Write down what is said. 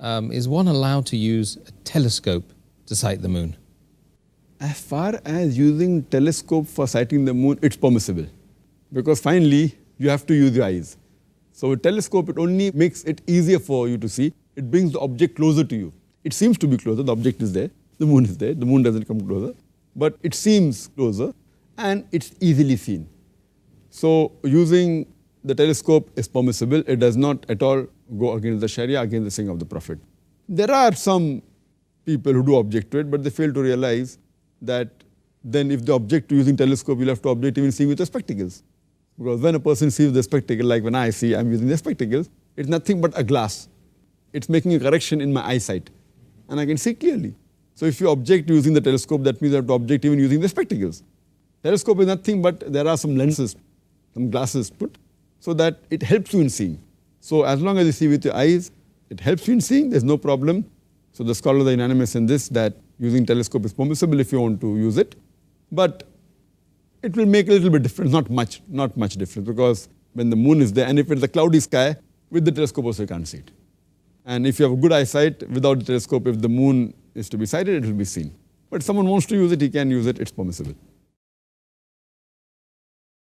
is one allowed to use a telescope to sight the moon? As far as using telescope for sighting the moon, it's permissible. Because finally, you have to use your eyes. So a telescope, it only makes it easier for you to see. It brings the object closer to you. It seems to be closer, the object is there, the moon is there, the moon doesn't come closer. But it seems closer and it's easily seen. So using the telescope is permissible. It does not at all go against the Sharia, against the saying of the Prophet. There are some people who do object to it, but they fail to realize that then if they object to using telescope, you'll have to object even seeing with the spectacles. Because when a person sees the spectacle, like when I see, I'm using the spectacles, it's nothing but a glass. It's making a correction in my eyesight. And I can see clearly. So if you object to using the telescope, that means you have to object even using the spectacles. Telescope is nothing but there are some lenses, some glasses put, so that it helps you in seeing. So as long as you see with your eyes, it helps you in seeing, there's no problem. So the scholars are unanimous in this, that using telescope is permissible if you want to use it. But it will make a little bit difference, not much difference, because when the moon is there, and if it's a cloudy sky, with the telescope also you can't see it. And if you have a good eyesight, without the telescope, if the moon is to be sighted, it will be seen. But if someone wants to use it, he can use it, it's permissible.